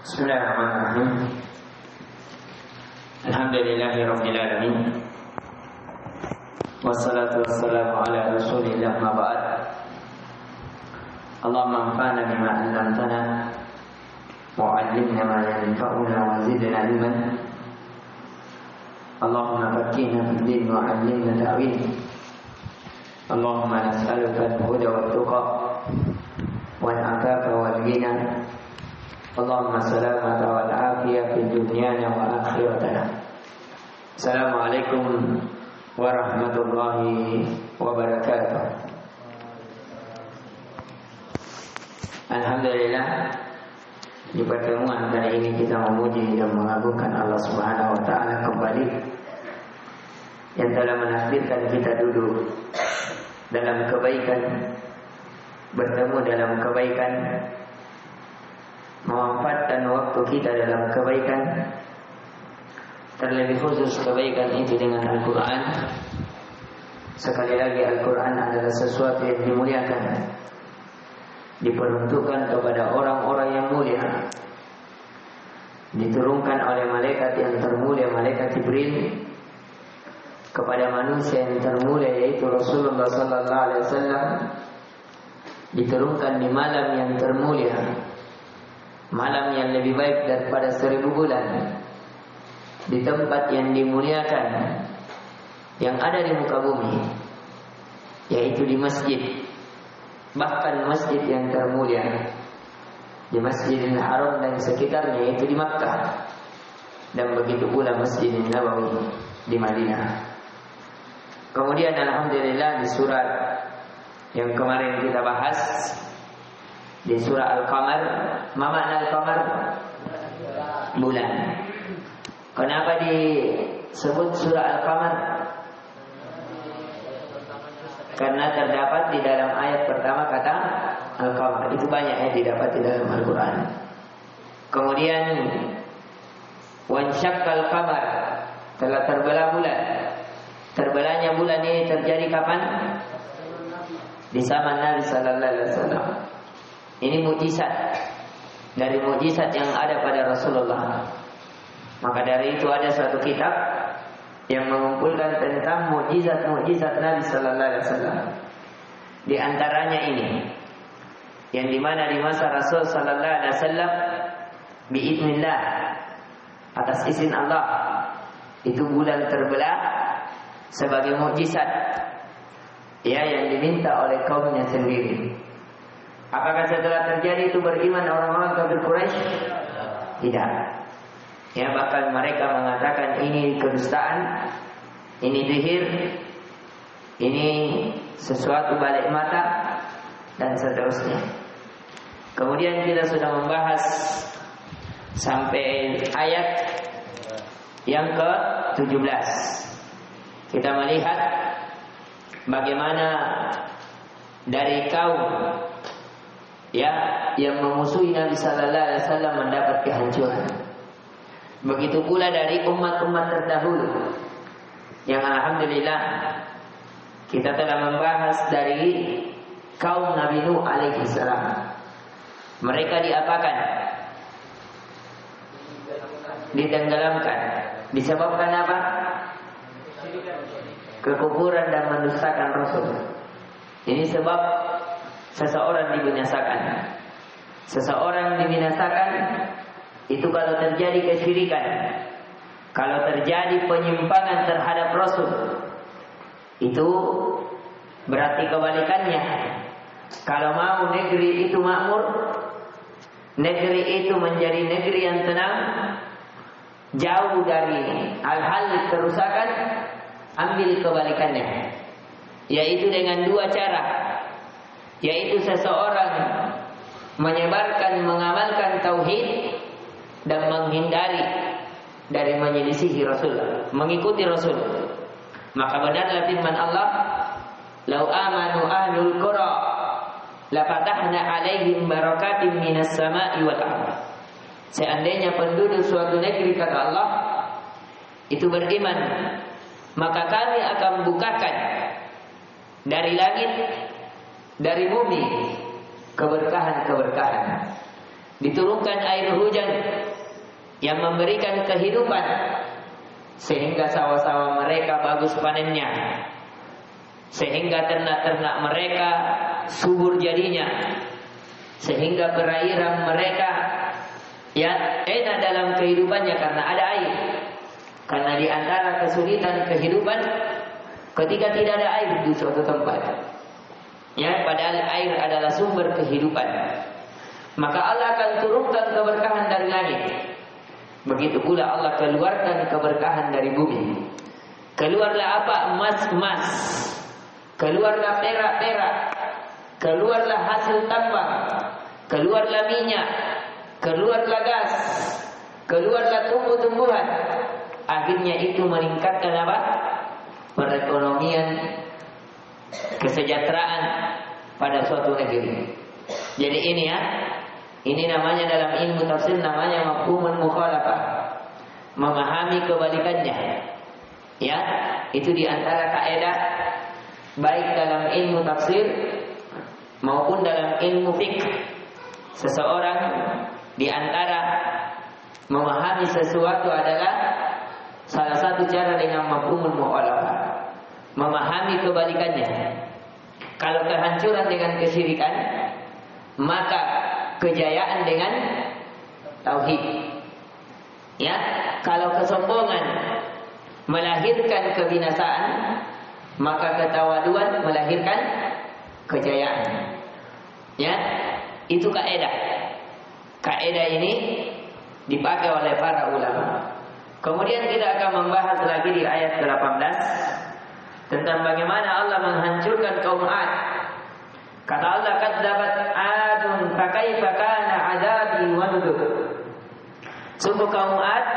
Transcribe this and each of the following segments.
Bismillahirrahmanirrahim. Alhamdulillahirabbil alamin. Wassalatu wassalamu ala Rasulillah ma ba'd. Allahumma anfa'na bima 'allamtana wa 'allimna ma yanfa'una wa zidna 'ilman. Allahumma faqqihna fid din wa 'allimna ta'wil. Allahumma nas'aluka al-huda wat-tuqa wal 'afafa wal ghina. Allahumma salamata wal afiyah fid dunyana wa akhiratana. Assalamualaikum warahmatullahi wabarakatuh. Alhamdulillah, di pertemuan kali ini kita memuji dan mengagungkan Allah Subhanahu wa taala kembali yang telah menakdirkan kita duduk dalam kebaikan, bertemu dalam kebaikan, memanfaatkan waktu kita dalam kebaikan, terlebih khusus kebaikan itu dengan Al-Quran. Sekali lagi, Al-Quran adalah sesuatu yang dimuliakan, diperuntukkan kepada orang-orang yang mulia, diturunkan oleh malaikat yang termulia, malaikat Jibril, kepada manusia yang termulia yaitu Rasulullah sallallahu alaihi wasallam, diturunkan di malam yang termulia, malam yang lebih baik daripada 1000 bulan, di tempat yang dimuliakan yang ada di muka bumi, yaitu di masjid, bahkan masjid yang termulia, di Masjidil Haram dan sekitarnya, yaitu di Makkah, dan begitu pula Masjidil Nabawi di Madinah. Kemudian alhamdulillah di surat yang kemarin kita bahas, di surah Al-Qamar. Ma makna Al-Qamar? Bulan. Kenapa disebut surah Al-Qamar? Karena terdapat di dalam ayat pertama kata Al-Qamar. Itu banyak didapat di dalam Al-Quran. Kemudian wansyaqqal qamar, telah terbelah bulan. Terbelahnya bulan ini terjadi kapan? Di zaman Nabi sallallahu alaihi wasallam. Ini mukjizat dari mukjizat yang ada pada Rasulullah. Maka dari itu ada suatu kitab yang mengumpulkan tentang mukjizat-mukjizat Nabi sallallahu alaihi wasallam. Di antaranya ini, yang dimana di masa Rasul sallallahu alaihi wasallam, biidznillah, atas izin Allah, itu bulan terbelah sebagai mukjizat, ya, yang diminta oleh kaumnya sendiri. Apakah setelah terjadi itu beriman orang-orang kafir Quraisy? Tidak. Ya, bahkan mereka mengatakan ini kedustaan, ini sihir, ini sesuatu balik mata, dan seterusnya. Kemudian kita sudah membahas sampai ayat yang ke-17. Kita melihat bagaimana dari kaum, ya, yang memusuhi Nabi sallallahu alaihi wasallam mendapat kehancuran. Begitu pula dari umat-umat terdahulu yang alhamdulillah kita telah membahas dari kaum Nabi Nuh alaihi salam. Mereka diapakan? Ditenggelamkan. Disebabkan apa? Kekufuran dan mendustakan Rasul. Ini sebab seseorang dibinasakan. Seseorang dibinasakan itu kalau terjadi kesyirikan, kalau terjadi penyimpangan terhadap Rasul. Itu berarti kebalikannya. Kalau mau negeri itu makmur, negeri itu menjadi negeri yang tenang, jauh dari hal-hal kerusakan, ambil kebalikannya, yaitu dengan dua cara. Yaitu seseorang menyebarkan, mengamalkan tauhid dan menghindari dari menyelisihi Rasul, mengikuti Rasul. Maka benarlah firman Allah, "Lau amanu ahlul qura la fatahna 'alaihim barakatim minas sama'i wal ardh." Seandainya penduduk suatu negeri, kata Allah, itu beriman, maka kami akan bukakan dari langit, dari bumi, keberkahan-keberkahan. diturunkan air hujan yang memberikan kehidupan sehingga sawah-sawah mereka bagus panennya, sehingga ternak-ternak mereka subur jadinya, sehingga perairan mereka ya enak dalam kehidupannya karena ada air. Karena di antara kesulitan kehidupan ketika tidak ada air di suatu tempat, ya, padahal air adalah sumber kehidupan, maka Allah akan turunkan keberkahan dari langit. Begitu pula Allah keluarkan keberkahan dari bumi. Keluarlah apa? Emas-emas, keluarlah perak-perak, keluarlah hasil tambang, keluarlah minyak, keluarlah gas, keluarlah tumbuh-tumbuhan. Akhirnya itu meningkatkan apa? Perekonomian, kesejahteraan pada suatu negeri. Jadi ini ya, ini namanya dalam ilmu tafsir namanya mafhumul mukhalafah, memahami kebalikannya. Ya, itu di antara kaidah baik dalam ilmu tafsir maupun dalam ilmu fiqh. Seseorang di antara memahami sesuatu adalah salah satu cara dengan mafhumul mukhalafah, memahami kebalikannya. Kalau kehancuran dengan kesyirikan, maka kejayaan dengan tauhid. Ya, kalau kesombongan melahirkan kebinasaan, maka ketawaduan melahirkan kejayaan. Ya, itu kaidah. Kaidah ini dipakai oleh para ulama. Kemudian kita akan membahas lagi di ayat 18 tentang bagaimana Allah menghancurkan kaum Ad. Kata Allah, kadzabat Adun fakaifa kana adzabi wa nuzur. Sungguh kaum Ad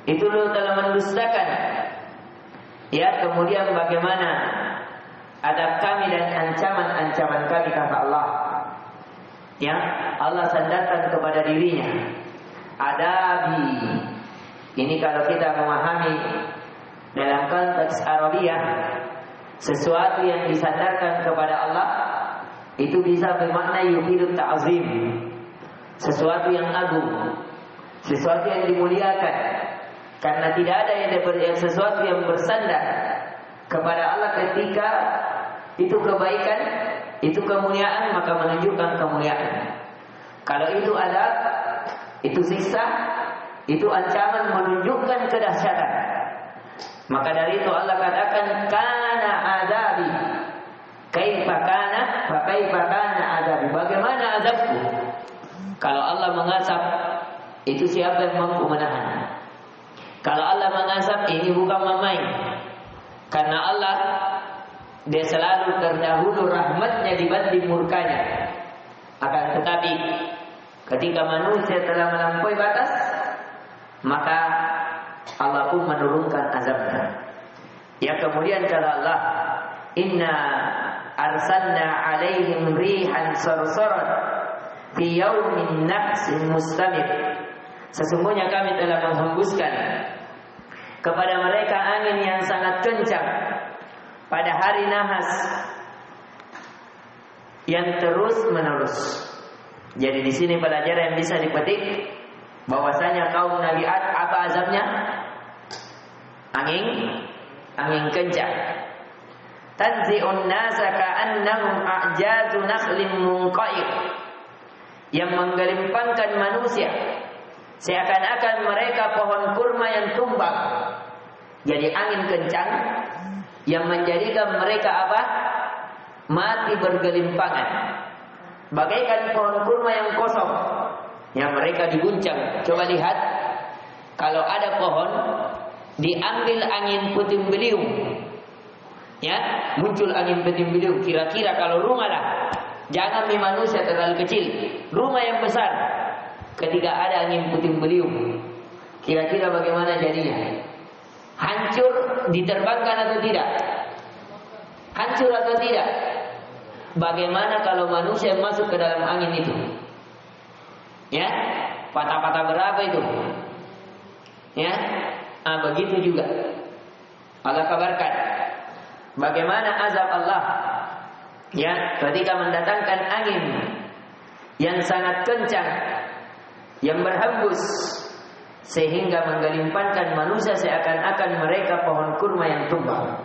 itu telah mendustakan. Ya, kemudian bagaimana adab kami dan ancaman-ancaman kami, kata Allah. Ya, Allah sandarkan kepada dirinya. Adabi. Ini kalau kita memahami dalam konteks Arabiah, sesuatu yang disandarkan kepada Allah itu bisa bermakna yufidut ta'zim, sesuatu yang agung, sesuatu yang dimuliakan. Karena tidak ada yang sesuatu yang bersandar kepada Allah ketika itu kebaikan, itu kemuliaan, maka menunjukkan kemuliaan. Kalau itu adab, itu siksa, itu ancaman menunjukkan kedahsyatan. Maka dari itu Allah katakan kana azabi kaifa kana fa kaifa kana azabi. Bagaimana azabku? Kalau Allah mengazab, itu siapa yang mampu menahan? Kalau Allah mengazab, ini bukan main. Karena Allah dia selalu terdahulu rahmatnya dibanding murkanya. Akan tetapi ketika manusia telah melampaui batas, maka Allah pun menurunkan azabnya. Ya, kemudian kata Allah, inna arsalna alaihim rihan sarsaran fi yaumin nahsin mustamir. Sesungguhnya kami telah menghembuskan kepada mereka angin yang sangat kencang pada hari nahas yang terus menerus. Jadi di sini pelajaran yang bisa dipetik bahwasanya kaum Nabi Ad apa azabnya? Angin kencang. Tanzi'un nasa ka'annahum a'jazu nakhlin munqa'ir, yang menggelimpangkan manusia seakan-akan mereka pohon kurma yang tumbang. Jadi angin kencang yang menjadikan mereka apa? Mati bergelimpangan, bagaikan pohon kurma yang kosong yang mereka diguncang. Coba lihat, kalau ada pohon diambil angin puting beliung, ya, muncul angin puting beliung. Kira-kira kalau rumah lah, jangan manusia terlalu kecil, rumah yang besar, ketika ada angin puting beliung, kira-kira bagaimana jadinya? Hancur, diterbangkan atau tidak? Hancur atau tidak? Bagaimana kalau manusia masuk ke dalam angin itu? Ya, patah-patah berapa itu? Ya, begitu juga Allah kabarkan bagaimana azab Allah, ya, ketika mendatangkan angin yang sangat kencang, yang berhembus sehingga menggelimpangkan manusia seakan-akan mereka pohon kurma yang tumbang.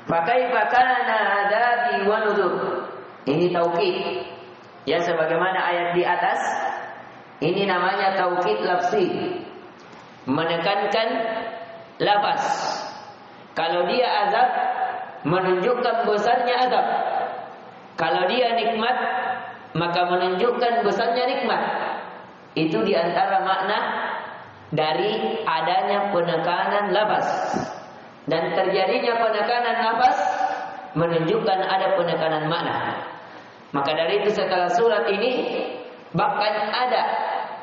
Fakaifa kana adabi wa nuzur. Ini taukid. Ya, sebagaimana ayat di atas. Ini namanya taukid lafzi. Menekankan lafaz. Kalau dia azab, menunjukkan besarnya azab. Kalau dia nikmat, maka menunjukkan besarnya nikmat. Itu diantara makna dari adanya penekanan lafaz. Dan terjadinya penekanan nafas menunjukkan ada penekanan makna. Maka dari itu setelah surat ini bahkan ada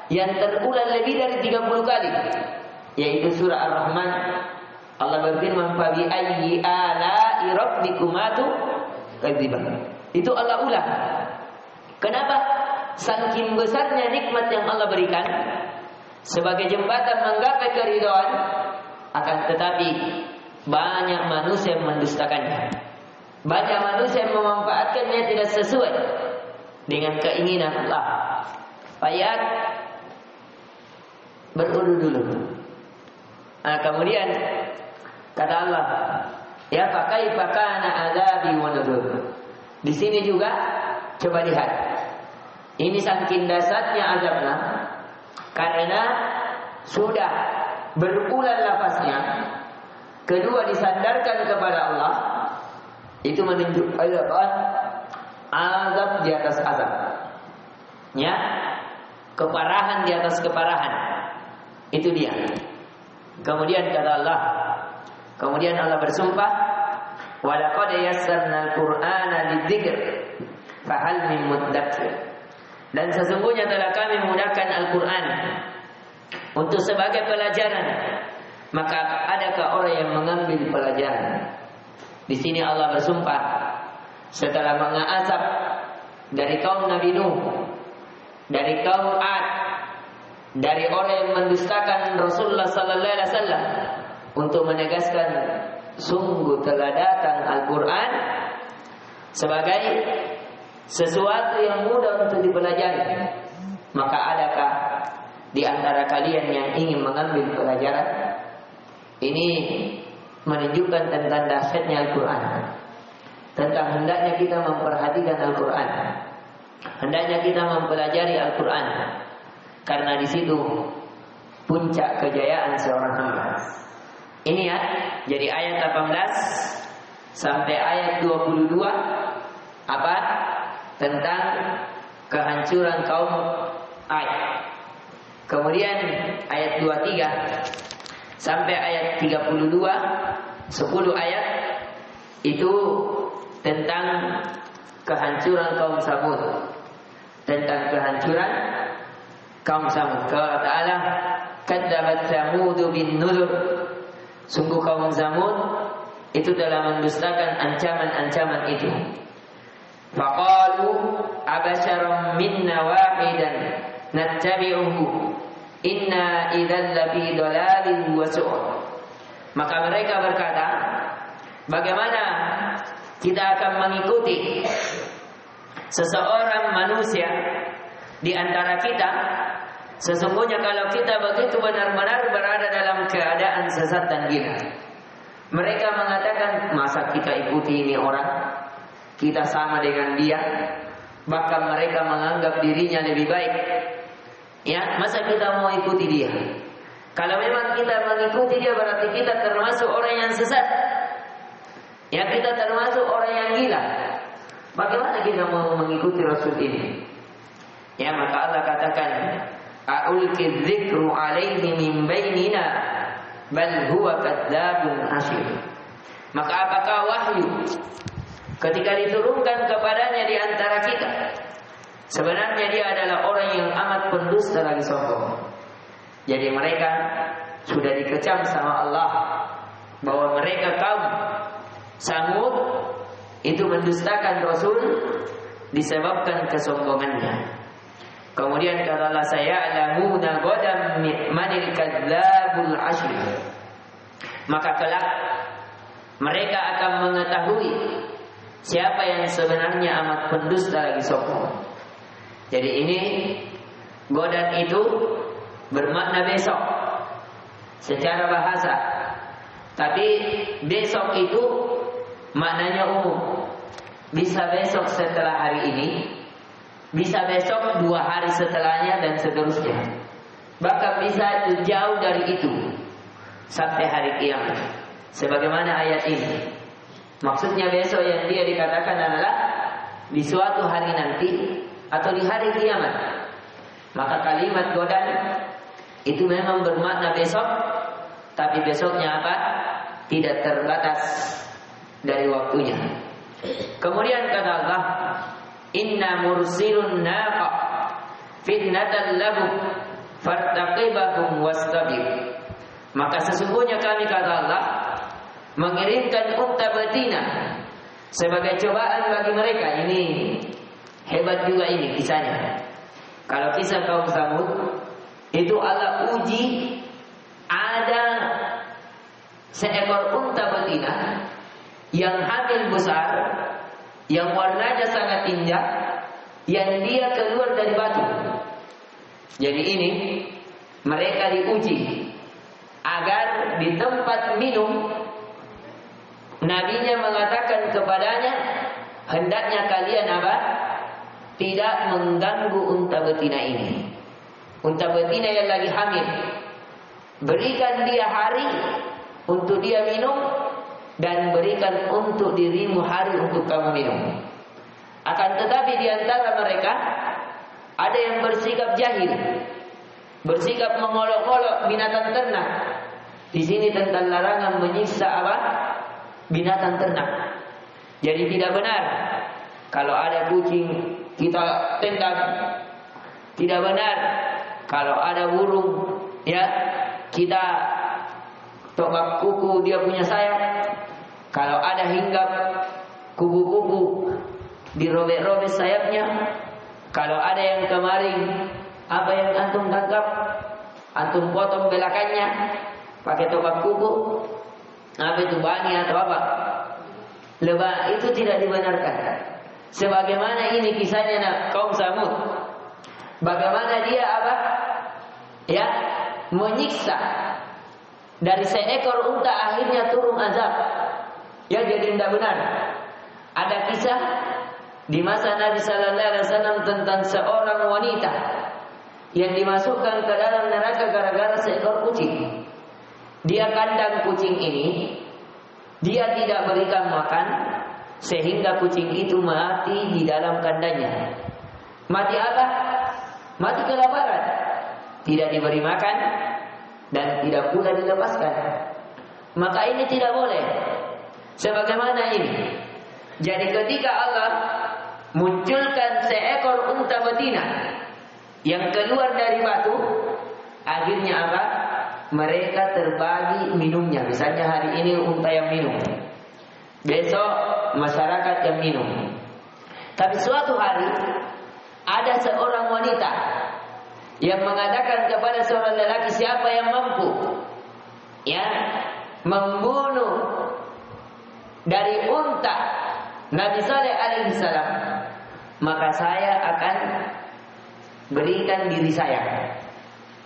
yang terulang lebih dari 30 kali, yaitu surah Ar-Rahman. Allah berfirman, "Fa bi ayyi ala'i rabbikuma tukadziban." Itu Allah ulang. Kenapa? Saking besarnya nikmat yang Allah berikan sebagai jembatan menggapai keridhaan, akan tetapi banyak manusia yang mendustakannya. Banyak manusia yang memanfaatkannya tidak sesuai dengan keinginan Allah. Ayat berudu dulu. Kemudian kata Allah, ya fakaifa kana adzabi wa nuzur. Di sini juga coba lihat. Ini saking dasarnya azabnya karena sudah berulang lafaznya. Kedua disandarkan kepada Allah. Itu menunjukkan azab di atas azab. Ya, keparahan di atas keparahan. Itu dia. Kemudian kata Allah, kemudian Allah bersumpah, "Wa laqad yassarnal Qur'ana lidzikr fahal min muddakir." Dan sesungguhnya telah kami memudahkan Al-Qur'an untuk sebagai pelajaran. Maka adakah orang yang mengambil pelajaran? Di sini Allah bersumpah setelah mengazab dari kaum Nabi Nuh, dari kaum Ad, dari orang yang mendustakan Rasulullah sallallahu alaihi wasallam, untuk menegaskan sungguh telah datang Al-Qur'an sebagai sesuatu yang mudah untuk dipelajari. Maka adakah di antara kalian yang ingin mengambil pelajaran? Ini menunjukkan tentang dahsyatnya Al-Quran, tentang hendaknya kita memperhatikan Al-Quran, hendaknya kita mempelajari Al-Quran, karena di situ puncak kejayaan seorang hamba. Ini ya, jadi ayat 18 sampai ayat 22 apa? Tentang kehancuran kaum Ad. Kemudian ayat 23 sampai ayat 32, 10 ayat itu tentang kehancuran kaum Samud, tentang kehancuran kaum Samud. Qala ta'ala, kadzabat Samud bin nuzur. Sungguh kaum Samud itu telah mendustakan ancaman-ancaman itu. Faqalu abasharam minna wahidan nattabi'uhu inna idzal lafi dhalalin wa su'ur. Maka mereka berkata, bagaimana kita akan mengikuti seseorang manusia di antara kita, sesungguhnya kalau kita begitu benar-benar berada dalam keadaan sesat dan gila. Mereka mengatakan, masa kita ikuti ini orang, kita sama dengan dia, bahkan mereka menganggap dirinya lebih baik. Ya, masa kita mau ikuti dia? Kalau memang kita mengikuti dia, berarti kita termasuk orang yang sesat. Ya, kita termasuk orang yang gila. Bagaimana kita mau mengikuti Rasul ini? Ya, maka Allah katakan, "A'ulki dzikru 'alaihi min bainina bal huwa kadzdzabun asyir." Maka apakah wahyu ketika diturunkan kepadanya di antara kita? Sebenarnya dia adalah orang yang amat pendusta lagi sombong. Jadi mereka sudah dikecam sama Allah bahwa mereka kaum Samud itu mendustakan Rasul disebabkan kesombongannya. Kemudian kata Allah, saya'lamuna ghadan manil kadzdzabul asyir. Maka kelak mereka akan mengetahui siapa yang sebenarnya amat pendusta lagi sombong, Jadi ini godan itu bermakna besok secara bahasa. Tapi besok itu maknanya umum. Bisa besok setelah hari ini, bisa besok 2 hari setelahnya dan seterusnya. Bahkan bisa jauh dari itu sampai hari kiamat. Sebagaimana ayat ini. Maksudnya besok yang dia dikatakan adalah di suatu hari nanti atau di hari kiamat. Maka kalimat godan itu memang bermakna besok, tapi besoknya apa? Tidak terbatas dari waktunya. Kemudian kata Allah, inna mursilun naqa fitnatan lahum fartaqibahum wastabir. Maka sesungguhnya kami, kata Allah, mengirimkan unta betina sebagai cobaan bagi mereka. Ini hebat juga ini kisahnya. Kalau kisah kaum Samud itu Allah uji, ada seekor unta betina yang hamil besar, yang warnanya sangat indah, yang dia keluar dari batu. Jadi ini mereka diuji agar di tempat minum nabinya mengatakan kepadanya, hendaknya kalian apa? Tidak mengganggu unta betina ini. Unta betina yang lagi hamil, berikan dia hari untuk dia minum, dan berikan untuk dirimu hari untuk kamu minum. Akan tetapi di antara mereka ada yang bersikap jahil, bersikap mengolok-olok binatang ternak. Di sini tentang larangan menyiksa apa? Binatang ternak. Jadi tidak benar kalau ada kucing kita tendang. Tidak benar kalau ada burung ya kita tokak kuku dia punya sayap. Kalau ada hinggap kuku-kuku dirobek-robek sayapnya. Kalau ada yang kemarin apa yang antum tangkap, antum potong belakangnya pakai tokak kuku, apa itu bani atau apa, lebah, itu tidak dibenarkan. Sebagaimana ini kisahnya kaum Samud, bagaimana dia apa? Ya, menyiksa dari seekor unta akhirnya turun azab. Ya, jadi tidak benar. Ada kisah di masa Nabi Sallallahu Alaihi Wasallam tentang seorang wanita yang dimasukkan ke dalam neraka gara-gara seekor kucing. Dia kandang kucing ini, dia tidak berikan makan sehingga kucing itu mati di dalam kandangnya. Mati apa? Mati kelaparan. Tidak diberi makan dan tidak pula dilepaskan. Maka ini tidak boleh. Sebagaimana ini. Jadi ketika Allah munculkan seekor unta betina yang keluar dari batu, akhirnya apa? Mereka terbagi minumnya. Misalnya hari ini unta yang minum, besok masyarakat yang minum. Tapi suatu hari ada seorang wanita yang mengatakan kepada seorang lelaki, siapa yang mampu ya membunuh dari unta Nabi Saleh alaihi salam, maka saya akan berikan diri saya.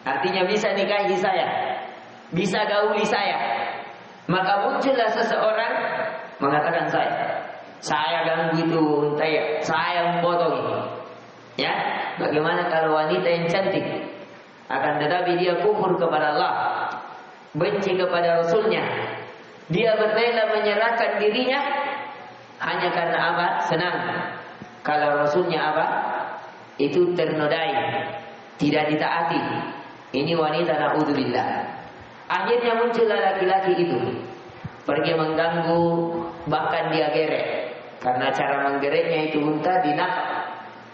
Artinya bisa nikahi saya, bisa gauli saya. Maka muncullah seseorang mengatakan saya ganggu itu unta ya, saya potong ini. Ya, bagaimana kalau wanita yang cantik, akan tetapi dia kufur kepada Allah, benci kepada Rasulnya, dia berrela menyerahkan dirinya hanya karena apa? Senang. Kalau Rasulnya apa? Itu ternodai, tidak ditaati. Ini wanita na'udzubillah. Akhirnya muncullah laki-laki itu, pergi mengganggu, bahkan dia gerek. Karena cara menggereknya itu unta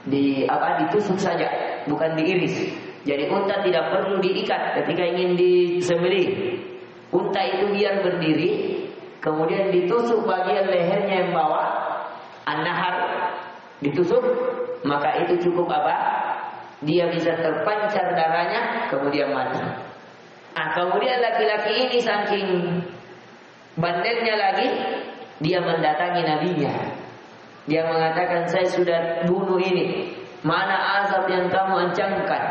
ditusuk saja, bukan diiris. Jadi unta tidak perlu diikat ketika ingin disembelih. Unta itu biar berdiri, kemudian ditusuk bagian lehernya yang bawah, an-nahar, ditusuk, maka itu cukup apa? Dia bisa terpancar darahnya, kemudian mati. Kemudian laki-laki ini saking bandelnya lagi, dia mendatangi nabinya. Dia mengatakan, saya sudah bunuh ini, Mana azab yang kamu ancamkan?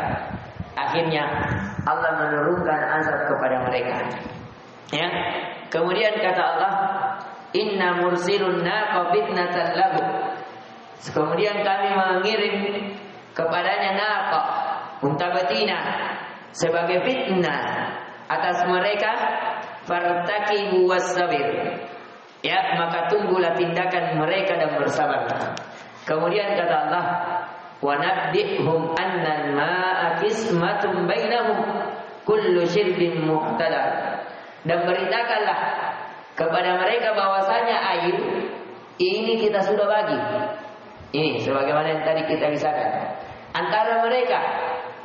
Akhirnya Allah menurunkan azab kepada mereka. Ya. Kemudian kata Allah, Inna mursilun naqa fitnatan lahu. Kemudian kami mengirim kepadanya naqa, unta betina, sebagai fitnah atas mereka. Fartaqibu wassabir. Ya, maka tunggulah tindakan mereka dan bersabarlah. Kemudian kata Allah, wa nabbihum anna al-ma'a qismatun bainahum kullu shirbin muhtadar. Dan beritakanlah kepada mereka bahwasanya air ini kita sudah bagi. Ini sebagaimana yang tadi kita kisahkan. Antara mereka,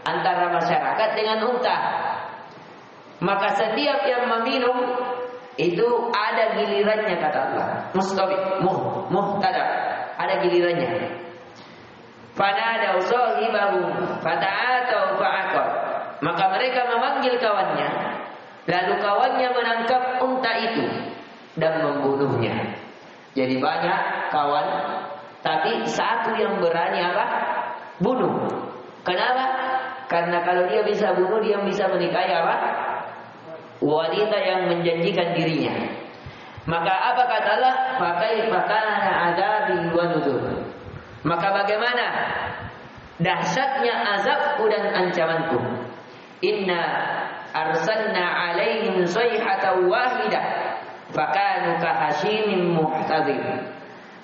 antara masyarakat dengan unta. Maka setiap yang meminum itu ada gilirannya kata Allah. Muhtadar, ada gilirannya. Fanadau sahibahum fata'atau fa'aqar. Maka mereka memanggil kawannya, lalu kawannya menangkap unta itu dan membunuhnya. Jadi banyak kawan, tapi satu yang berani apa? Bunuh. Kenapa? Karena kalau dia bisa bunuh, dia bisa menikahi apa? Wanita yang menjanjikan dirinya. Maka apa kata Allah? Fakaifa kana adzabi wa nuzur. Maka bagaimana dahsyatnya azabku dan ancamanku? Inna arsalna alaihim sayhatan wahidah fakanu kahashimin muhtadhir.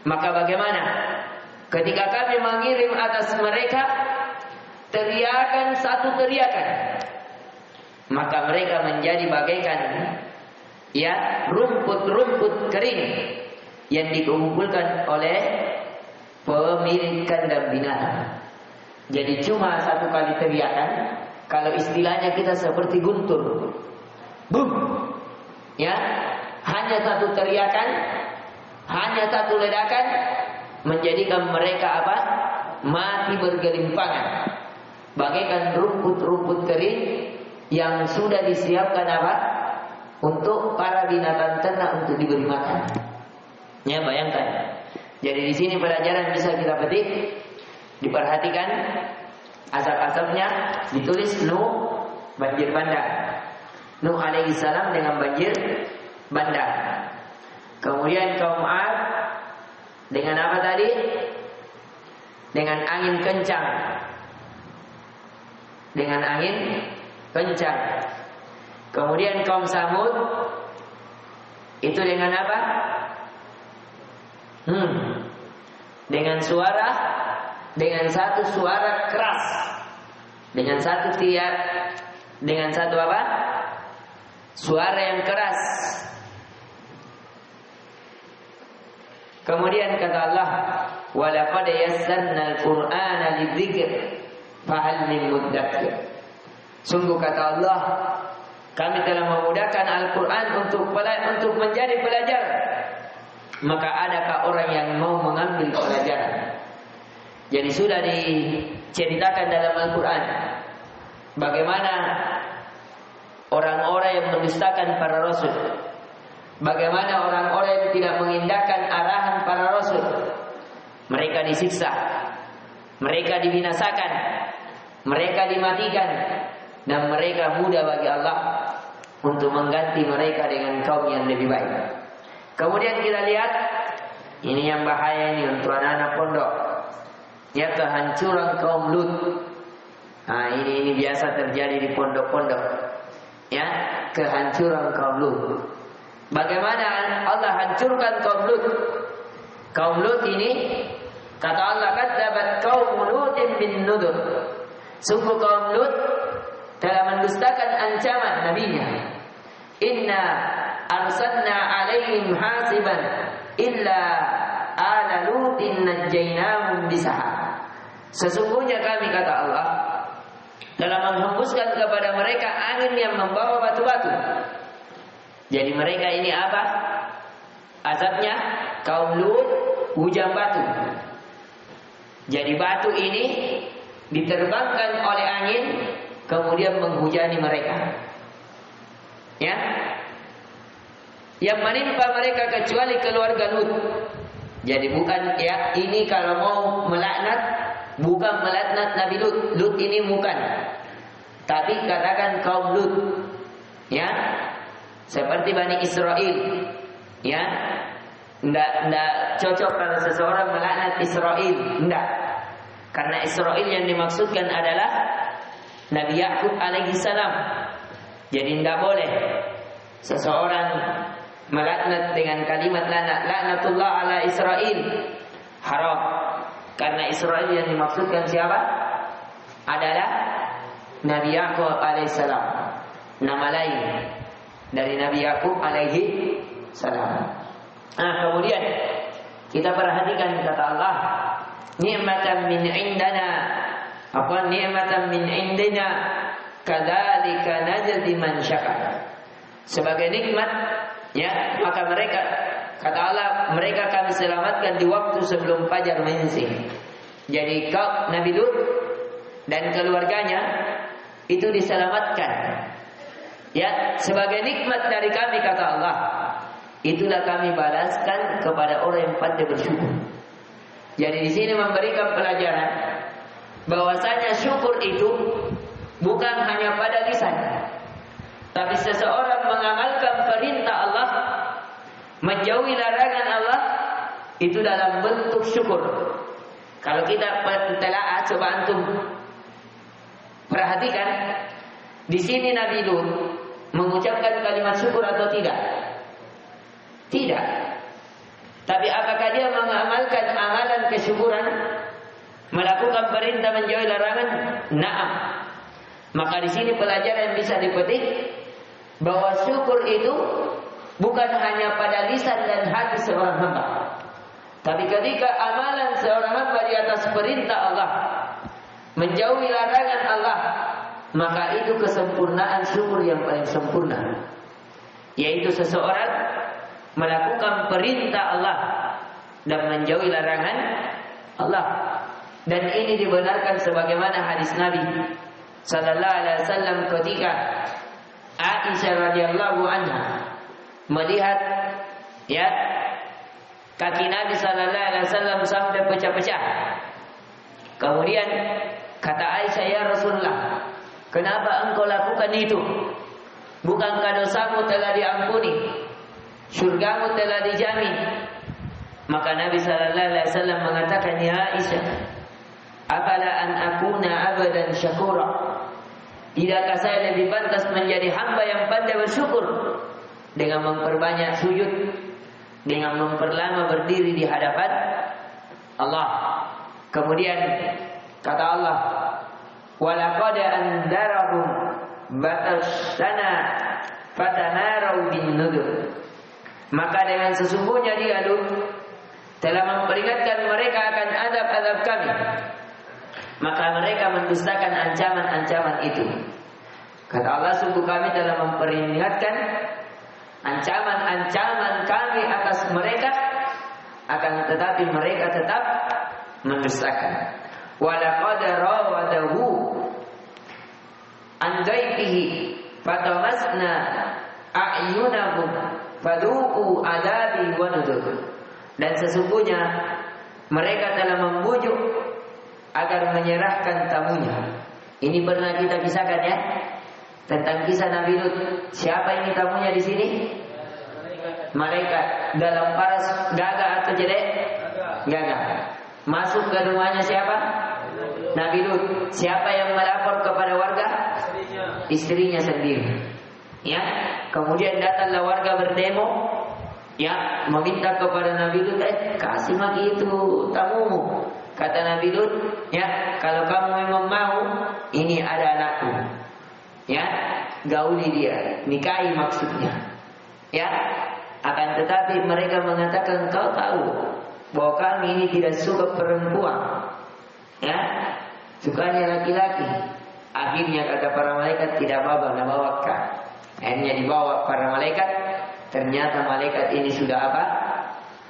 Maka bagaimana ketika kami mengirim atas mereka teriakan, satu teriakan, maka mereka menjadi bagaikan ya rumput-rumput kering yang dikumpulkan oleh pemilik kandang binatang. Jadi cuma satu kali teriakan, kalau istilahnya kita seperti guntur, bum, ya, hanya satu teriakan, hanya satu ledakan, menjadikan mereka apa? Mati bergelimpangan, bagaikan rumput-rumput kering yang sudah disiapkan apa? Untuk para binatang ternak untuk diberi makan. Ya, bayangkan. Jadi di sini pelajaran bisa kita petik. Diperhatikan azab-azabnya, ditulis Nuh banjir bandang. Nuh alaihi salam dengan banjir bandang. Kemudian kaum 'Ad dengan apa tadi? Dengan angin kencang. Dengan angin kencang. Kemudian kaum Samud itu dengan apa? Dengan suara, dengan satu suara keras, dengan satu tiap, dengan satu apa? Suara yang keras. Kemudian kata Allah, walaqad yassarna al-Qur'ana lidzikr fahal min muddakir. Sungguh kata Allah, kami telah memudahkan Al-Quran untuk menjadi pelajar. Maka adakah orang yang mau mengambil pelajaran? Jadi sudah diceritakan dalam Al-Quran bagaimana orang-orang yang mendustakan para rasul, bagaimana orang-orang yang tidak mengindahkan arahan para rasul, mereka disiksa, mereka dibinasakan, mereka dimatikan, dan mereka mudah bagi Allah untuk mengganti mereka dengan kaum yang lebih baik. Kemudian kita lihat, ini yang bahaya ini untuk anak-anak pondok, ya, kehancuran kaum Lut. Nah, ini biasa terjadi di pondok-pondok, ya, kehancuran kaum Lut. Bagaimana Allah hancurkan kaum Lut? Kaum Lut ini kata Allah, kadzabat qaum Lutin bin nudur. Sungguh kaum Lut telah mendustakan ancaman nabinya. Inna arsalna alaihim hasiban illa ala lutin najjaynahum bisahar. Sesungguhnya kami kata Allah telah menghembuskan kepada mereka angin yang membawa batu-batu. Jadi mereka ini apa? Azabnya kaum Lut hujan batu. Jadi batu ini diterbangkan oleh angin kemudian menghujani mereka. Ya. Yang menimpa mereka kecuali keluarga Lut. Jadi bukan ya, ini kalau mau melaknat bukan melaknat Nabi Lut. Lut ini bukan, tapi katakan kaum Lut, ya, seperti Bani Israel, ya. Tidak cocok kalau seseorang melaknat Israel, tidak. Karena Israel yang dimaksudkan adalah Nabi Yakub alaihi salam. Jadi tidak boleh seseorang melaknat dengan kalimat laknatullah ala Israel, haram. Karena Israel yang dimaksudkan siapa? Adalah Nabi Yakub alaihi salam, nama lain dari Nabi Yakub alaihi salam. Kemudian kita perhatikan kata Allah, ni'matan min indana, apa ni'matan min indina, kadzalika najzi man syakar. Sebagai nikmat, ya, maka mereka, kata Allah, mereka kami selamatkan di waktu sebelum fajar menyingsing. Jadi kau Nabi Lut dan keluarganya itu diselamatkan, ya, sebagai nikmat dari kami, kata Allah. Itulah kami balaskan kepada orang yang pandai bersyukur. Jadi di sini memberikan pelajaran bahwasanya syukur itu bukan hanya pada lisan, tapi seseorang mengamalkan perintah Allah, menjauhi larangan Allah, itu dalam bentuk syukur. Kalau kita telaah, coba antum perhatikan, di sini Nabi Lut mengucapkan kalimat syukur atau tidak? Tidak. Tapi apakah dia mengamalkan amalan kesyukuran, melakukan perintah menjauhi larangan? Naam. Maka di sini pelajaran yang bisa dipetik bahwa syukur itu bukan hanya pada lisan dan hati seorang hamba, tapi ketika amalan seorang hamba di atas perintah Allah, menjauhi larangan Allah, maka itu kesempurnaan syukur yang paling sempurna, yaitu seseorang melakukan perintah Allah dan menjauhi larangan Allah. Dan ini dibenarkan sebagaimana hadis Nabi sallallahu alaihi wasallam ketika Aisyah radhiyallahu anha melihat, ya, kaki Nabi sallallahu alaihi wasallam sampai pecah-pecah. Kemudian kata Aisyah, ya Rasulullah, kenapa engkau lakukan itu? Bukankah dosamu telah diampuni, surgamu telah dijamin? Maka Nabi sallallahu alaihi wasallam mengatakan, ya Aisyah, afala an akuna abadan syakura, tidakkah saya lebih pantas menjadi hamba yang pandai bersyukur dengan memperbanyak sujud, dengan memperlama berdiri di hadapan Allah. Kemudian kata Allah, walaqad andarahum batasyana fatanarau bin nudur. Maka dengan sesungguhnya dia telah memperingatkan mereka akan azab-azab kami, maka mereka mendustakan ancaman-ancaman itu. Kata Allah, sungguh kami telah memperingatkan ancaman-ancaman kami atas mereka, akan tetapi mereka tetap mendustakan. Walaqad rawadahu an daifihi fatamasna a'yunahum faduqu adabi wa nudur. Dan sesungguhnya mereka telah membujuk agar menyerahkan tamunya. Ini pernah kita kisahkan, ya, tentang kisah Nabi Lut. Siapa ini tamunya di sini? Malaikat. Dalam paras gagah atau jedek? Gagah. Masuk ke rumahnya siapa? Nabi Lut. Siapa yang melapor kepada warga? Istrinya sendiri. Ya, kemudian datanglah warga berdemo, ya, meminta kepada Nabi Lut, kasih lagi itu tamumu. Kata Nabi Lut, ya, kalau kamu memang mau, ini ada anakku, ya, gauli dia, nikahi maksudnya, ya. Akan tetapi mereka mengatakan, kau tahu bahwa kami ini tidak suka perempuan, ya, sukanya laki-laki. Akhirnya kata para malaikat, tidak apa-apa, nak bawakan. Akhirnya dibawa para malaikat. Ternyata malaikat ini sudah apa?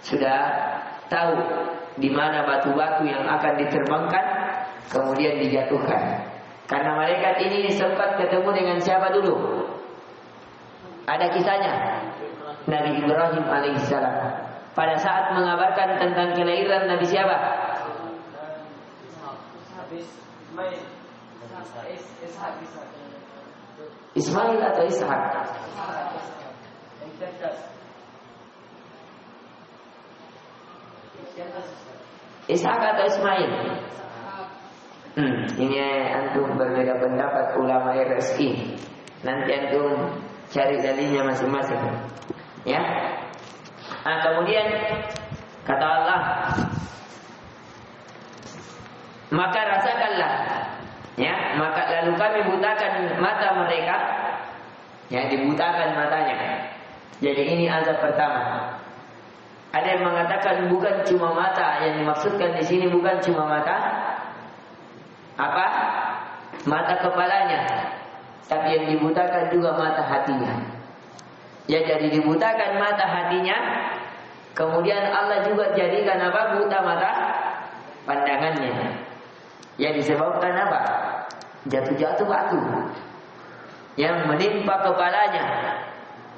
Sudah tahu di mana batu-batu yang akan diterbangkan, kemudian dijatuhkan. Karena malaikat ini sempat ketemu dengan siapa dulu? Ada kisahnya. Nabi Ibrahim alaihissalam. Pada saat mengabarkan tentang kelahiran Nabi siapa? Ismail atau Ishak? Ishak atau Ismail? Ini antum berbeda pendapat ulama RSI. Nanti antum cari dalilnya masing-masing. Ya. Nah, kemudian kata Allah, maka rasakanlah, ya, maka lalu kami butakan mata mereka, ya, dibutakan matanya. Jadi ini azab pertama. Ada yang mengatakan bukan cuma mata, yang dimaksudkan di sini bukan cuma mata, apa? Mata kepalanya, tapi yang dibutakan juga mata hatinya. Ya, jadi dibutakan mata hatinya, kemudian Allah juga jadikan apa? Buta mata pandangannya. Ya, disebabkan apa? Jatuh-jatuh batu yang menimpa kepalanya,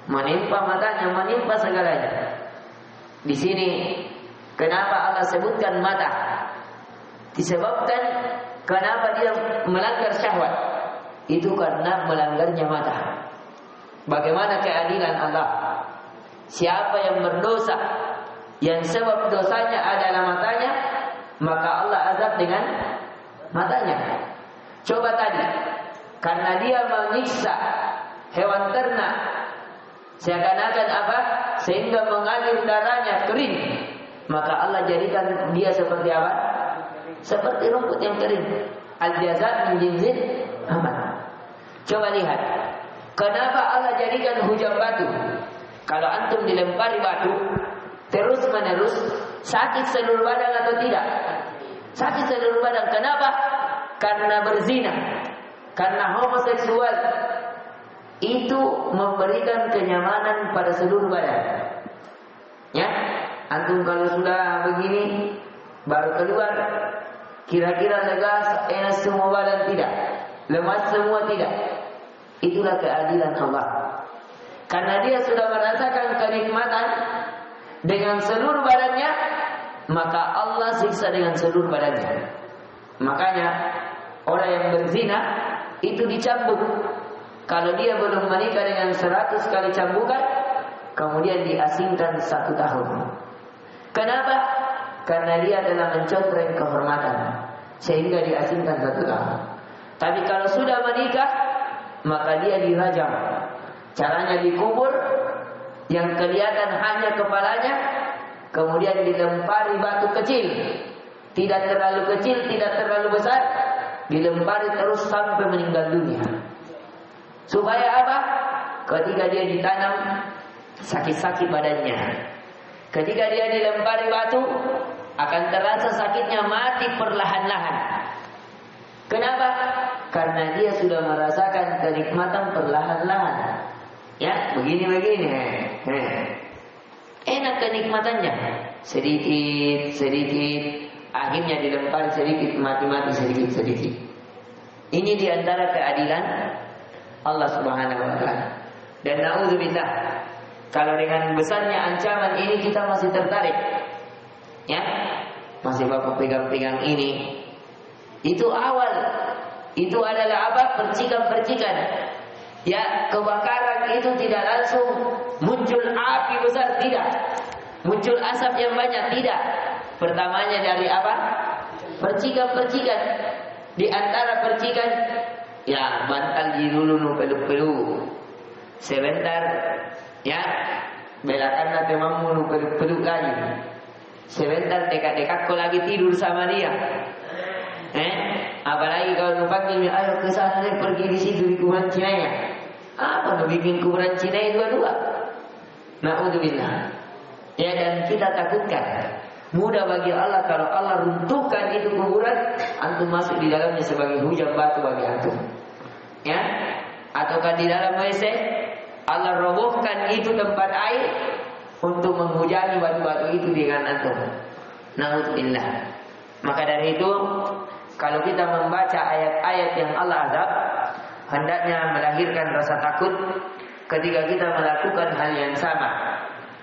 menimpa matanya, menimpa segalanya. Di sini kenapa Allah sebutkan mata? Disebabkan kenapa dia melanggar syahwat? Itu karena melanggarnya mata. Bagaimana keadilan Allah? Siapa yang berdosa, yang sebab dosanya adalah matanya, maka Allah azab dengan matanya. Coba tadi, karena dia menyiksa hewan ternak, seakan-akan apa? Sehingga mengalir darahnya kering, maka Allah jadikan dia seperti apa? Seperti rumput yang kering. Al-jazaa min jinsil amal. Coba lihat, kenapa Allah jadikan hujan batu? Kalau antum dilempari batu terus menerus, sakit seluruh badan atau tidak? Sakit seluruh badan. Kenapa? Karena berzina, karena homoseksual. Itu memberikan kenyamanan pada seluruh badan. Ya, antum kalau sudah begini baru keluar, kira-kira lega, enak semua badan tidak, lemas semua tidak. Itulah keadilan Allah. Karena dia sudah merasakan kenikmatan dengan seluruh badannya, maka Allah siksa dengan seluruh badannya. Makanya orang yang berzina itu dicambuk. Kalau dia belum menikah dengan 100 kali cambukan, kemudian diasingkan 1 tahun. Kenapa? Karena dia telah mencontreng kehormatan, sehingga diasingkan 1 tahun. Tapi kalau sudah menikah, maka dia dirajam. Caranya dikubur, yang kelihatan hanya kepalanya, kemudian dilempari batu kecil, tidak terlalu kecil, tidak terlalu besar, dilempari terus sampai meninggal dunia. Supaya apa? Ketika dia ditanam, sakit-sakit badannya. Ketika dia dilempari batu, akan terasa sakitnya, mati perlahan-lahan. Kenapa? Karena dia sudah merasakan kenikmatan perlahan-lahan. Ya, begini-begini. Enak kenikmatannya. Sedikit-sedikit, akhirnya dilempari sedikit, mati-mati sedikit-sedikit. Ini diantara keadilan Allah Subhanahu wa ta'ala. Dan na'udzubillah, kalau dengan besarnya ancaman ini kita masih tertarik, ya, masih bapak pegang-pegang ini. Itu awal, itu adalah apa? Percikan-percikan. Ya, kebakaran itu tidak langsung muncul api besar, tidak. Muncul asap yang banyak, tidak. Pertamanya dari apa? Percikan-percikan. Di antara percikan, ya, bantal di dulu nu peluk-peluk. Sebentar, ya, belakan nanti mamu nu peluk-peluk lagi. Sebentar dekat-dekat kau lagi tidur sama dia. Apalagi kalau nu panggil, ayo ke sana deh, pergi di situ di kuburan Cina. Apa nu bikin kuburan Cina dua-dua? Na'udzubillah. Ya, dan kita takutkan. Mudah bagi Allah kalau Allah runtuhkan itu kuburan, antum masuk di dalamnya sebagai hujan batu bagi antum. Ya, ataukah di dalam WC Allah robohkan itu tempat air untuk menghujani batu-batu itu dengan antum. Na'udzubillah. Maka dari itu, kalau kita membaca ayat-ayat yang Allah azab, hendaknya melahirkan rasa takut ketika kita melakukan hal yang sama,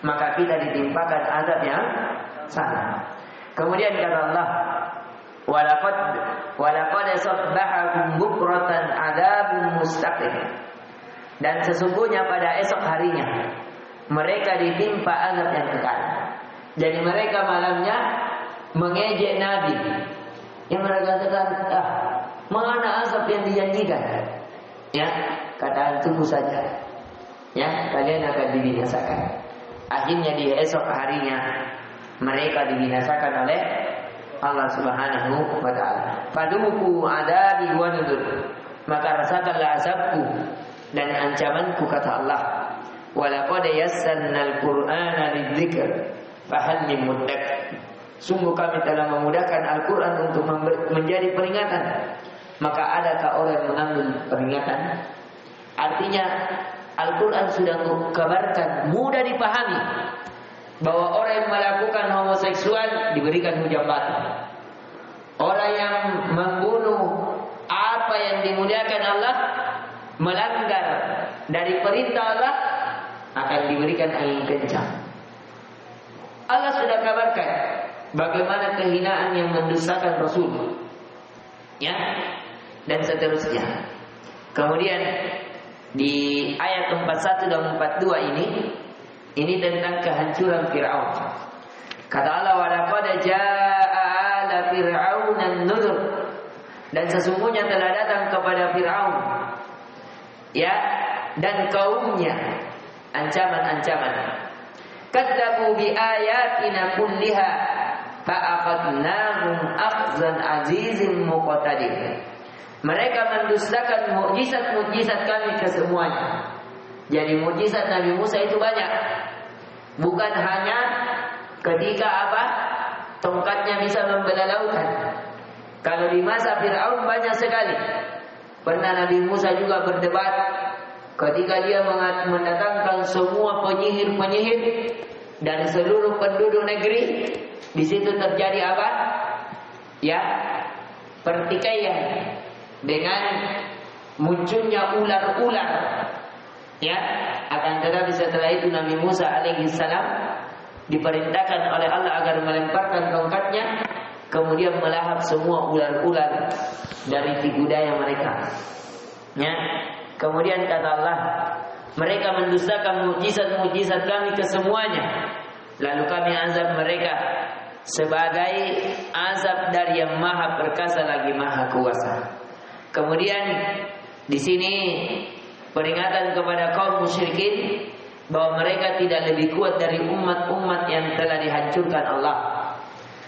maka kita ditimpakan azab yang sama. Kemudian kata Allah, walaqad sabbahahum bukratan adzabun mustaqim. Dan sesungguhnya pada esok harinya mereka ditimpa azab yang kekal. Jadi mereka malamnya mengejek Nabi. Yang mereka katakan, mana azab yang dijanjikan? Ya, kata tunggu saja. Ya, kalian akan dibinasakan. Akhirnya di esok harinya mereka dibinasakan oleh Allah Subhanahu wa taala. Faduku adabi wa nuzur. Maka rasakanlah azabku dan ancamanku, kata Allah. Walaqad yassarnal Qur'ana lidzikr fahal min muddakir. Sungguh kami telah memudahkan Al-Quran untuk menjadi peringatan. Maka adakah orang yang mengambil peringatan? Artinya Al-Quran sudah mengkabarkan, mudah dipahami, bahwa orang yang melakukan homoseksual diberikan hujan batu. Orang yang membunuh apa yang dimuliakan Allah, melanggar dari perintah Allah, akan diberikan angin kencang. Allah sudah kabarkan bagaimana kehinaan yang mendustakan Rasul, ya, dan seterusnya. Kemudian di ayat 41 dan 42 ini tentang kehancuran Fir'aun. Kata Allah, walaqad jaa'a ala fir'aun an-nuzur. Dan sesungguhnya telah datang kepada Fir'aun, ya, dan kaumnya ancaman-ancaman. Kadzabu bi ayatina kulliha fa'akhadnahum akhzan azizin muqtadir. Mereka mendustakan mukjizat-mukjizat kami kesemuanya. Jadi mukjizat Nabi Musa itu banyak. Bukan hanya ketika tongkatnya bisa membelah lautan. Kalau di masa Fir'aun banyak sekali. Pernah Nabi Musa juga berdebat ketika dia mendatangkan semua penyihir-penyihir dari seluruh penduduk negeri. Di situ terjadi apa? Ya, pertikaian dengan munculnya ular-ular. Ya, akan tetapi setelah itu Nabi Musa alaihi salam diperintahkan oleh Allah agar melemparkan tongkatnya, kemudian melahap semua ular-ular dari tigu daya mereka. Ya, kemudian kata Allah, mereka mendustakan mukjizat-mukjizat kami kesemuanya, lalu kami azab mereka sebagai azab dari yang maha perkasa lagi maha kuasa. Kemudian di sini peringatan kepada kaum musyrikin bahwa mereka tidak lebih kuat dari umat-umat yang telah dihancurkan Allah.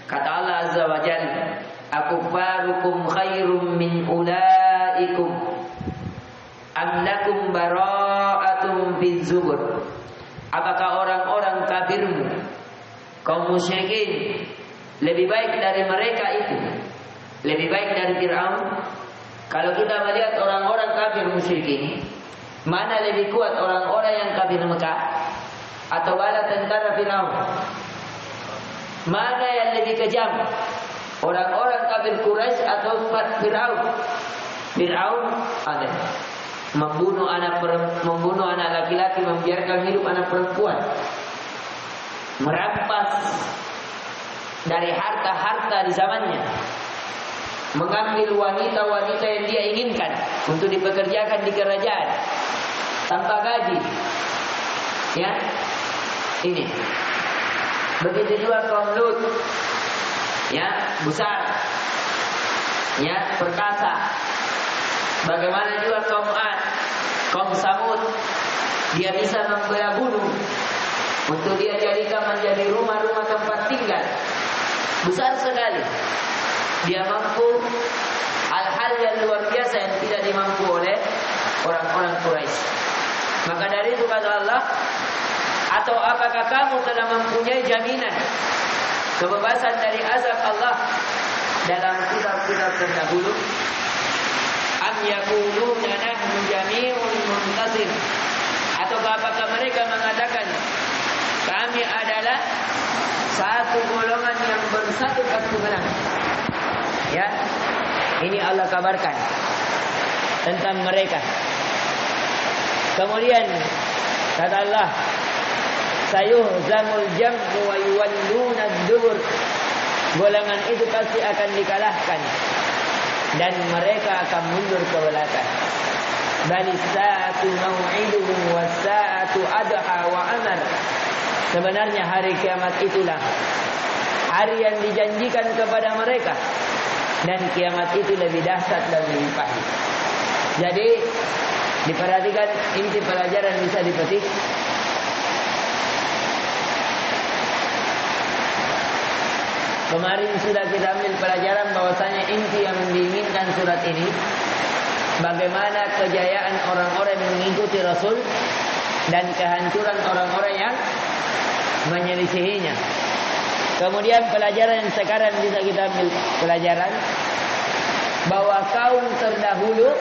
Kata Allah Azza wa Jalla, akufarukum khairum min ulaikum am lakum bara'atum fi zubur. Apakah orang-orang kafirmu, kaum musyrikin, lebih baik dari mereka itu? Lebih baik dari Fir'aun? Kalau kita melihat orang-orang kafir musyrikin, mana lebih kuat, orang-orang yang kafir Mekah atau bala tentara Fir'aun? Mana yang lebih kejam, orang-orang kafir Quraisy atau Fir'aun? Fir'aun ada membunuh anak laki-laki, membiarkan hidup anak perempuan, merampas dari harta-harta di zamannya, mengambil wanita-wanita yang dia inginkan untuk dipekerjakan di kerajaan tanpa gaji. Ya, ini. Begitu juga kaum Lut, ya, besar, ya, perkasa. Bagaimana juga kaum Ad, kaum Samud, dia bisa membelah gunung untuk dia jadikan menjadi rumah-rumah tempat tinggal besar sekali. Dia mampu hal-hal yang luar biasa yang tidak dimampu oleh orang-orang Quraisy. Maka dari itu kata Allah, atau apakah kamu telah mempunyai jaminan kebebasan dari azab Allah dalam kitab-kitab terdahulu? Am yaquluna nahnu jami'un muntasir. Atau apakah mereka mengatakan kami adalah satu golongan yang bersatu pasti menang? Ya, ini Allah kabarkan tentang mereka. Kemudian kata Allah, sayuhzamul jam'u wa yuwalluna ad-dubur. golongan itu pasti akan dikalahkan dan mereka akan mundur ke belakang. Balis sa'atu mau'iduhum was sa'atu adha wa amar. Sebenarnya hari kiamat itulah hari yang dijanjikan kepada mereka, dan kiamat itu lebih dahsyat dan lebih pahit. Jadi diperhatikan, inti pelajaran bisa dipetik. Kemarin sudah kita ambil pelajaran bahwasanya inti yang diinginkan surat ini, bagaimana kejayaan orang-orang yang mengikuti Rasul dan kehancuran orang-orang yang menyelisihinya. Kemudian pelajaran yang sekarang bisa kita ambil pelajaran bahwa kaum terdahulu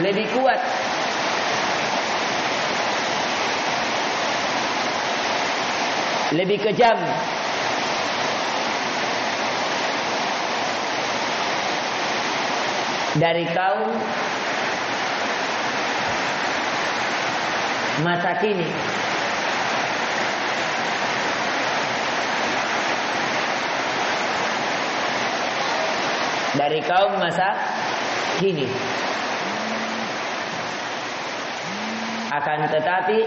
lebih kuat, lebih kejam dari kaum masa kini. Dari kaum masa kini. Akan tetapi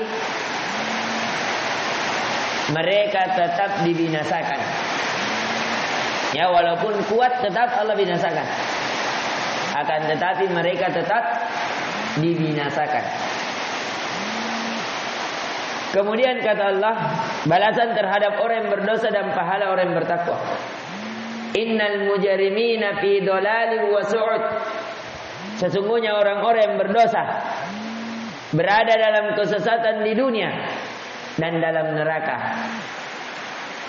mereka tetap dibinasakan. Ya, walaupun kuat tetap Allah binasakan. Akan tetapi mereka tetap dibinasakan. Kemudian kata Allah, balasan terhadap orang yang berdosa dan pahala orang yang bertakwa. Innal mujrimina fi dhalalin wa su'ud. Sesungguhnya orang-orang yang berdosa berada dalam kesesatan di dunia dan dalam neraka.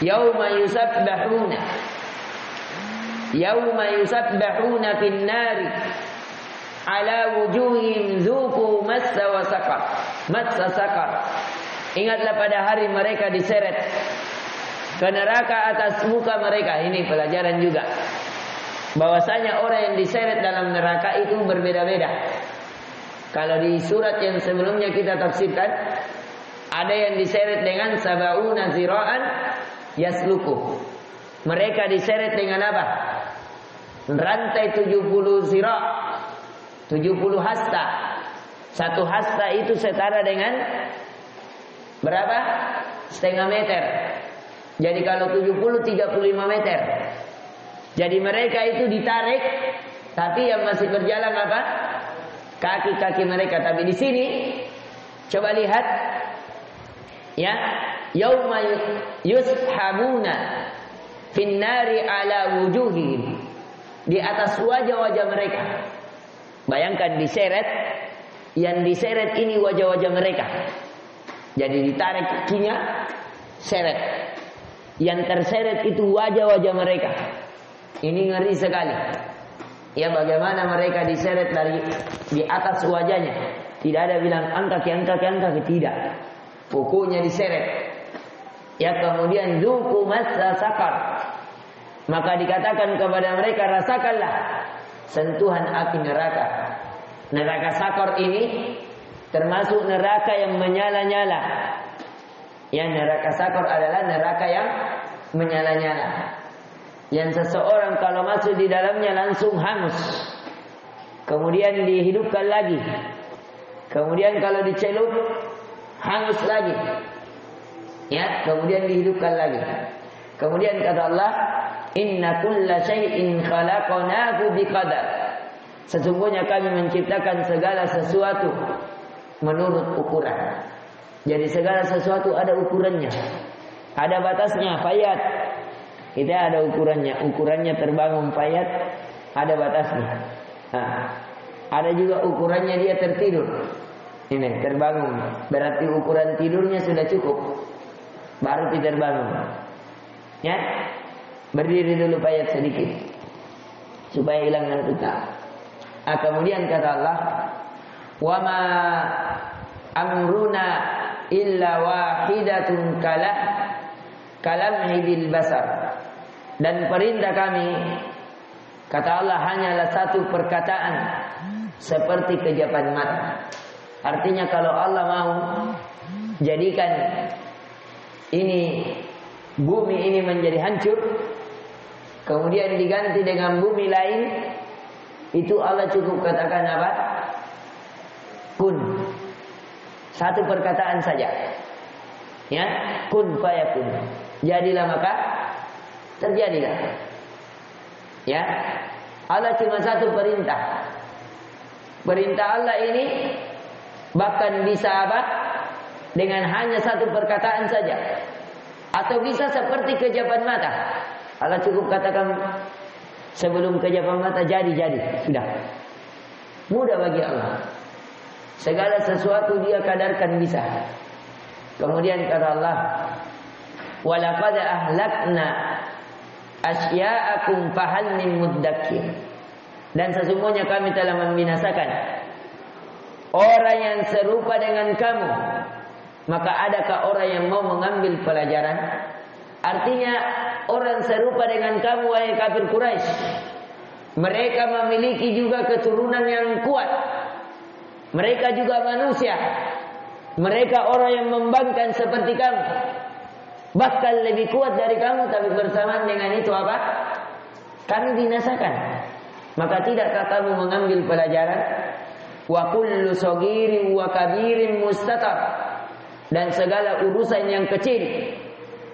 Yauma yusabbahuna fin nari ala wujuhihim dzuqu massa wa saqar. Massa saqar. Ingatlah pada hari mereka diseret ke neraka atas muka mereka. Ini pelajaran juga, bahwasanya orang yang diseret dalam neraka itu berbeda-beda. Kalau di surat yang sebelumnya kita tafsirkan, ada yang diseret dengan sab'una zira'an yasluku. Mereka diseret dengan apa? Rantai 70 zira', 70 hasta. Satu hasta itu setara dengan berapa? Setengah meter. Jadi kalau 70, 35 meter. Jadi mereka itu ditarik, tapi yang masih berjalan apa? Kaki-kaki mereka. Tapi di sini coba lihat, ya, yauma yushabuna finnari ala wujuhihim, di atas wajah-wajah mereka. Bayangkan diseret, yang diseret ini wajah-wajah mereka. Jadi ditarik kakinya, seret. Yang terseret itu wajah-wajah mereka. Ini ngeri sekali. Ya, bagaimana mereka diseret dari di atas wajahnya. Tidak ada bilang angkat, tidak. Pokoknya diseret. Ya, kemudian zuqu massa saqar. Maka dikatakan kepada mereka, rasakanlah sentuhan api neraka. Neraka Sakor ini termasuk neraka yang menyala-nyala. Ya, neraka Sakor adalah neraka yang menyala-nyala. Yang seseorang kalau masuk di dalamnya langsung hangus. Kemudian dihidupkan lagi. Kemudian kalau dicelup hangus lagi. Ya, kemudian dihidupkan lagi. Kemudian kata Allah, inna kulla syai'in khalaqnahu biqadar. Sesungguhnya kami menciptakan segala sesuatu menurut ukuran. Jadi segala sesuatu ada ukurannya. Ada batasnya, fayat. Kita ada ukurannya. Ukurannya terbangun fayat, ada batasnya. Nah, ada juga ukurannya dia tertidur. Ini terbangun. Berarti ukuran tidurnya sudah cukup. Baru kita terbangun. Ya, berdiri dulu payat sedikit supaya hilang ngantuknya. Kemudian kata Allah, wa ma amruna illa wahidatun kalamhi bil basar. Dan perintah kami, kata Allah, hanyalah satu perkataan seperti kejapan mata. Artinya kalau Allah mau jadikan ini bumi ini menjadi hancur, kemudian diganti dengan bumi lain, itu Allah cukup katakan apa? Kun. Satu perkataan saja. Ya, kun fayakun. Jadilah maka terjadilah. Ya. Allah cuma satu perintah. Perintah Allah ini bahkan bisa apa? Dengan hanya satu perkataan saja. Atau bisa seperti kejapan mata. Allah cukup katakan sebelum kejapan mata jadi, sudah. Mudah bagi Allah. Segala sesuatu dia kadarkan bisa. Kemudian kata Allah, "Walaqad ahlakna asya'akum fahal min muddakir." Dan sesungguhnya kami telah membinasakan orang yang serupa dengan kamu. Maka adakah orang yang mau mengambil pelajaran? Artinya orang serupa dengan kamu wahai kafir Quraisy. Mereka memiliki juga keturunan yang kuat. Mereka juga manusia. Mereka orang yang membangkang seperti kamu. Bahkan lebih kuat dari kamu, tapi bersamaan dengan itu apa? Kami binasakan. Maka tidakkah kamu mengambil pelajaran? Wa kullu saghirin wa kabirin mustatar. Dan segala urusan yang kecil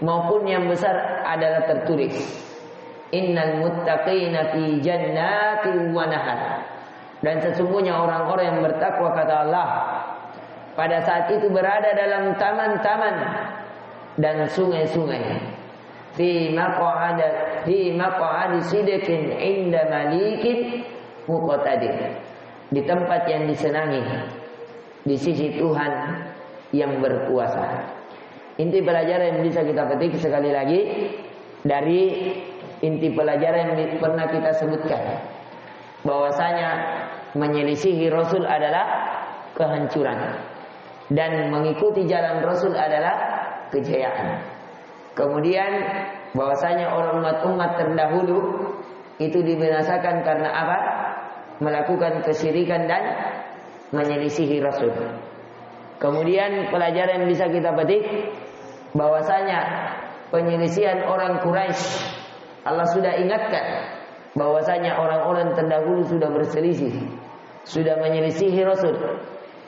maupun yang besar adalah tertulis. Innal muttaqina fi jannatin wa nahar. Dan sesungguhnya orang-orang yang bertakwa kata Allah pada saat itu berada dalam taman-taman dan sungai-sungai. Fi maq'adi sidqin 'inda malikin muqtadir. Di tempat yang disenangi di sisi Tuhan yang berkuasa. Inti pelajaran yang bisa kita petik sekali lagi dari inti pelajaran yang pernah kita sebutkan, bahwasanya menyelisihi Rasul adalah kehancuran dan mengikuti jalan Rasul adalah kejayaan. Kemudian bahwasanya orang umat terdahulu itu dibinasakan karena apa? Melakukan kesyirikan dan menyelisihi Rasul. Kemudian pelajaran yang bisa kita petik bahwasanya penyelisihan orang Quraisy, Allah sudah ingatkan bahwasanya orang-orang terdahulu sudah berselisih, sudah menyelisihi Rasul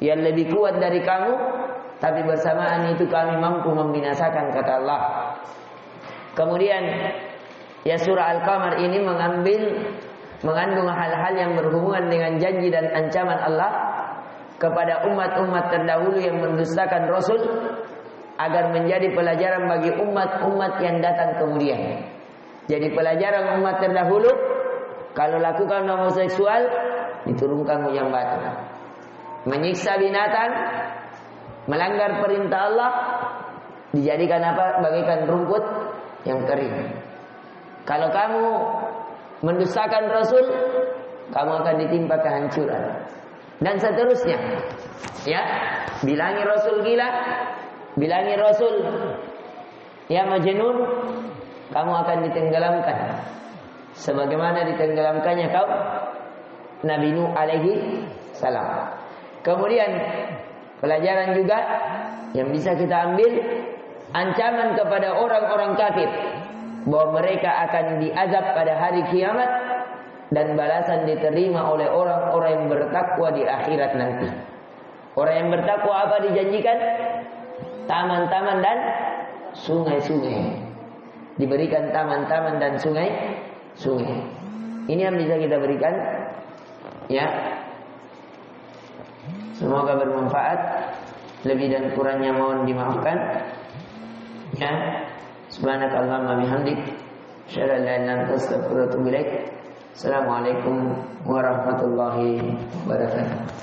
yang lebih kuat dari kamu, tapi bersamaan itu kami mampu membinasakan kata Allah. Kemudian ya surah Al-Qamar ini mengandung hal-hal yang berhubungan dengan janji dan ancaman Allah kepada umat-umat terdahulu yang mendustakan Rasul, agar menjadi pelajaran bagi umat-umat yang datang kemudian. Jadi pelajaran umat terdahulu, kalau lakukan homoseksual diturunkan hujan batu, menyiksa binatang, melanggar perintah Allah, dijadikan apa? Bagaikan rumput yang kering. Kalau kamu mendustakan Rasul, kamu akan ditimpa kehancuran. Dan seterusnya. Ya, bilangi Rasul gila, bilangi Rasul ya majnun, kamu akan ditenggelamkan. Sebagaimana ditenggelamkannya kaum Nabi Nuh alaihi salam. Kemudian pelajaran juga yang bisa kita ambil, ancaman kepada orang-orang kafir bahwa mereka akan diazab pada hari kiamat dan balasan diterima oleh orang-orang yang bertakwa di akhirat nanti. Orang yang bertakwa apa dijanjikan? Taman-taman dan sungai-sungai. Diberikan taman-taman dan sungai-sungai. Ini yang bisa kita berikan. Ya. Semoga bermanfaat. Lebih dan kurangnya mohon dimaafkan. Ya. Subhanakallahumma bihamdik, asyhadu an la ilaha illa anta astaghfiruka wa atubu ilaik. Assalamualaikum warahmatullahi wabarakatuh.